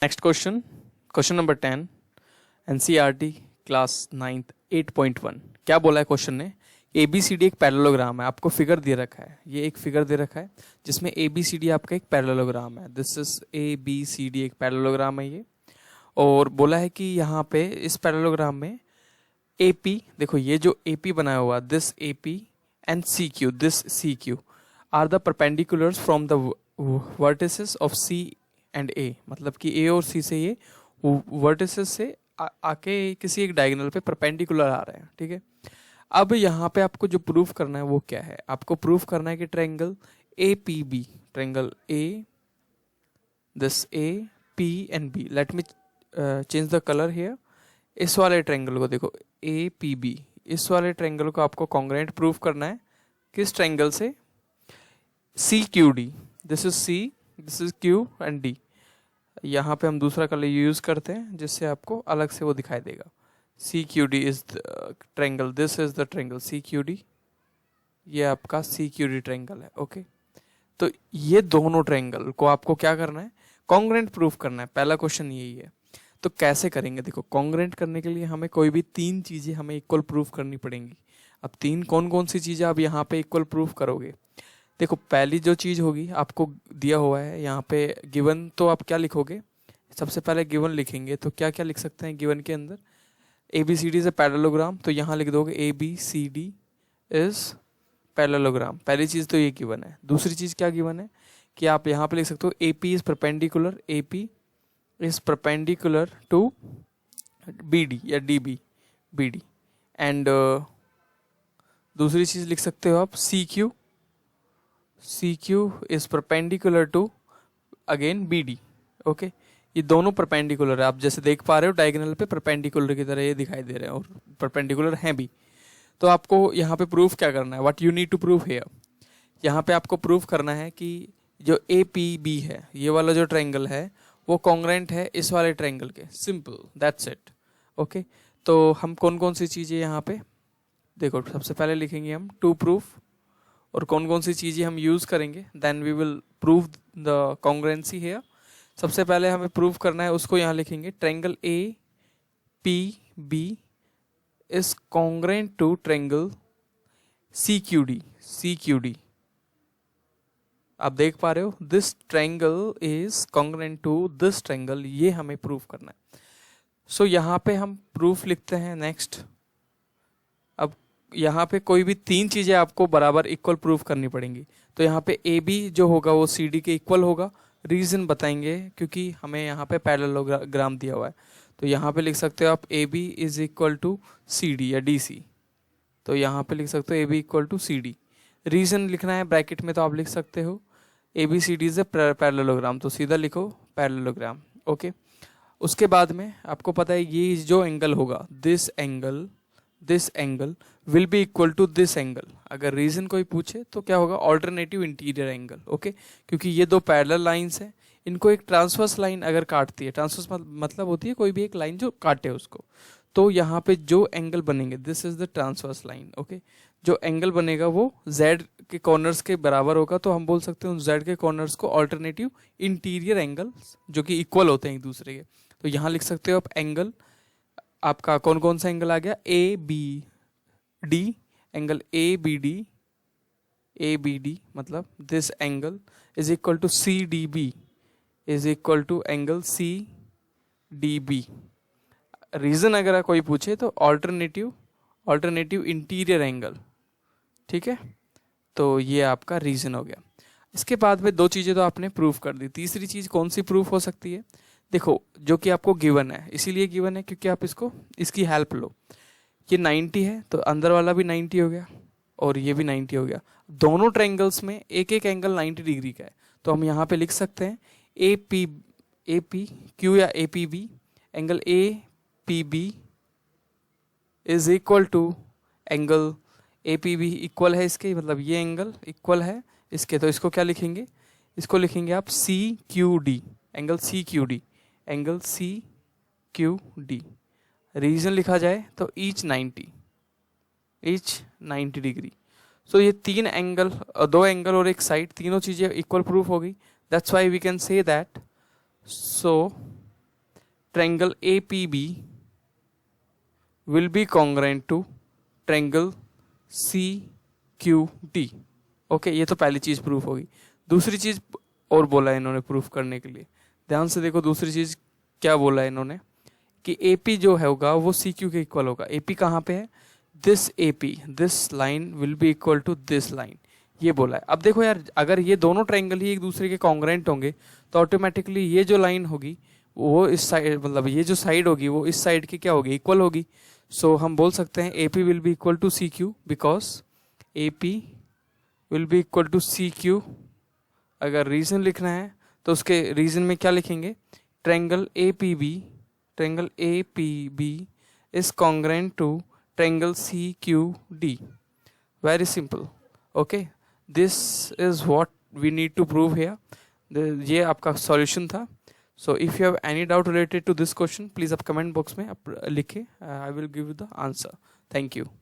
Next question, question number 10, NCERT class 9th 8.1। क्या बोला है क्वेश्चन ने? ABCD एक पैरेललोग्राम है, आपको फिगर दे रखा है, ये एक फिगर दे रखा है जिसमें ABCD आपका एक पैरेललोग्राम है। दिस इज ABCD एक पैरेललोग्राम है ये। और बोला है कि यहाँ पे इस पैरेललोग्राम में AP, देखो ये जो AP बनाया हुआ, this AP and CQ, this CQ are the perpendiculars from the vertices of C and A। मतलब कि A और C से ये वर्टिसेस से आके किसी एक डायगोनल पे परपेंडिकुलर आ रहे हैं, ठीक है। अब यहाँ पे आपको जो प्रूफ करना है वो क्या है? आपको प्रूफ करना है कि triangle APB, triangle A, this A, P and B, let me change the colour here. इस वाले ट्रायंगल को देखो APB, इस वाले ट्रायंगल को आपको कॉन्ग्रुएंट प्रूफ करना है किस ट्रायंगल से? CQD, this is C, this is Q and D। यहाँ पे हम दूसरा कलर यूज करते हैं जिससे आपको अलग से वो दिखाई देगा। CQD is the triangle, this is the triangle CQD, ये आपका CQD ट्रायंगल है। ओके, तो ये दोनों ट्रायंगल को आपको क्या करना है? कॉन्ग्रुएंट प्रूफ करना है। पहला क्वेश्चन यही है। तो कैसे करेंगे? देखो, कॉन्ग्रुएंट करने के लिए हमें कोई भी तीन चीजें हमें इक्वल प्रूफ करनी पड़ेंगी। अब तीन कौन कौन सी चीजें आप यहाँ पे इक्वल प्रूफ करोगे? देखो, पहली जो चीज होगी आपको दिया हुआ है यहाँ पे गिवन, तो आप क्या लिखोगे? सबसे पहले गिवन लिखेंगे, तो क्या क्या लिख सकते हैं गिवन के अंदर? ABCD इज ए पैरेललोग्राम, तो यहाँ लिख दोगे ABCD इज पैरेललोग्राम। पहली चीज तो ये गिवन है। दूसरी चीज क्या गिवन है कि आप यहाँ पे लिख सकते हो AP is perpendicular, AP is perpendicular to BD या DB, BD। एंड दूसरी चीज लिख सकते हो आप CQ, CQ is perpendicular to again BD। Okay, ये दोनों परपेंडिकुलर है, आप जैसे देख पा रहे हो डायगोनल पे परपेंडिकुलर की तरह ये दिखाई दे रहे हैं और परपेंडिकुलर हैं भी। तो आपको यहाँ पे प्रूफ क्या करना है? What you need to prove here, यहाँ पे आपको प्रूफ करना है कि जो APB है, ये वाला जो ट्रायंगल है वो कॉन्ग्रुएंट है इस वाले ट्रायंगल के। Simple, that's it. ओके, तो हम कौन कौन सी चीजें यहाँ पे देखो, सबसे पहले लिखेंगे हम टू प्रूफ, और कौन कौन सी चीजें हम यूज करेंगे, then we will prove the congruency here. सबसे पहले हमें प्रूव करना है, उसको यहाँ लिखेंगे triangle APB is congruent to triangle CQD, CQD। आप देख पा रहे हो, this triangle is congruent to this triangle, ये हमें प्रूव करना है। सो यहाँ पे हम प्रूफ लिखते हैं। नेक्स्ट, अब यहाँ पे कोई भी तीन चीजें आपको बराबर इक्वल प्रूफ करनी पड़ेंगी। तो यहाँ पे AB जो होगा वो CD के इक्वल होगा। रीजन बताएंगे क्योंकि हमें यहाँ पे पैरेललोग्राम दिया हुआ है। तो यहाँ पे लिख सकते हो आप AB is equal to CD या DC। तो यहाँ पे लिख सकते हो AB equal to CD। Reason लिखना है ब्रैकेट में, तो आप लिख सकते हो ABCD इज ए पैरेललोग्राम, तो सीधा लिखो पैरेललोग्राम। ओके, उसके बाद में आपको पता है ये जो एंगल होगा, this angle will be equal to this angle. अगर रीजन कोई पूछे तो क्या होगा? Alternative interior angle. ओके, क्योंकि ये दो पैरेलल लाइंस हैं, इनको एक ट्रांसवर्स लाइन अगर काटती है, ट्रांसवर्स मतलब होती है कोई भी एक लाइन जो काटे उसको, तो यहाँ पे जो एंगल बनेंगे, this is the transverse line. Okay, जो एंगल बनेगा वो Z के कॉर्नर्स के बराबर होगा, तो हम बोल सकते हैं उन Z के कॉर्नर्स को ऑल्टरनेटिव इंटीरियर एंगल, जो कि इक्वल होते हैं एक दूसरे के। तो यहाँ लिख सकते हो आप एंगल, आपका कौन कौन सा एंगल आ गया? ABD, एंगल ABD मतलब this angle is equal to CDB is equal to angle CDB। Reason अगर कोई पूछे तो ऑल्टरनेटिव इंटीरियर एंगल, ठीक है। तो ये आपका रीजन हो गया। इसके बाद में दो चीजें तो आपने प्रूफ कर दी। तीसरी चीज कौन सी प्रूफ हो सकती है? देखो, जो कि आपको गिवन है, इसीलिए गिवन है क्योंकि आप इसकी हेल्प लो। ये 90 है तो अंदर वाला भी 90 हो गया और ये भी 90 हो गया। दोनों ट्रायंगल्स में एक एक एंगल 90 डिग्री का है, तो हम यहाँ पे लिख सकते हैं APQ या APB, angle APB is equal to angle APB equal है इसके, मतलब ये एंगल इक्वल है इसके, तो इसको क्या लिखेंगे? इसको लिखेंगे आप CQD, angle CQD, angle CQD। Reason लिखा जाए तो ईच 90 डिग्री। सो ये तीन एंगल, दो एंगल और एक साइड, तीनों चीजें इक्वल प्रूफ हो गई। That's why we can say that, so triangle APB will be congruent to triangle CQD। Okay, ये तो पहली चीज प्रूफ होगी। दूसरी चीज और बोला है इन्होंने प्रूफ करने के लिए, ध्यान से देखो दूसरी चीज क्या बोला है इन्होंने कि AP जो है होगा वो CQ के इक्वल होगा। AP कहाँ पे है, this AP, this line will be equal to this line, ये बोला है। अब देखो यार, अगर ये दोनों ट्रायंगल ही एक दूसरे के कॉन्ग्रेंट होंगे तो ऑटोमेटिकली ये जो लाइन होगी वो इस साइड, मतलब ये जो साइड होगी वो इस साइड की क्या होगी, इक्वल होगी। सो हम बोल सकते हैं AP will be equal to CQ because AP will be equal to CQ। अगर रीजन लिखना है तो उसके रीजन में क्या लिखेंगे, triangle APB is congruent to triangle CQD। Very simple। Okay, this is what we need to prove here। ये आपका सॉल्यूशन था। So if you have any doubt related to this question, please आप comment box में आप लिखें, I will give you the answer। Thank you।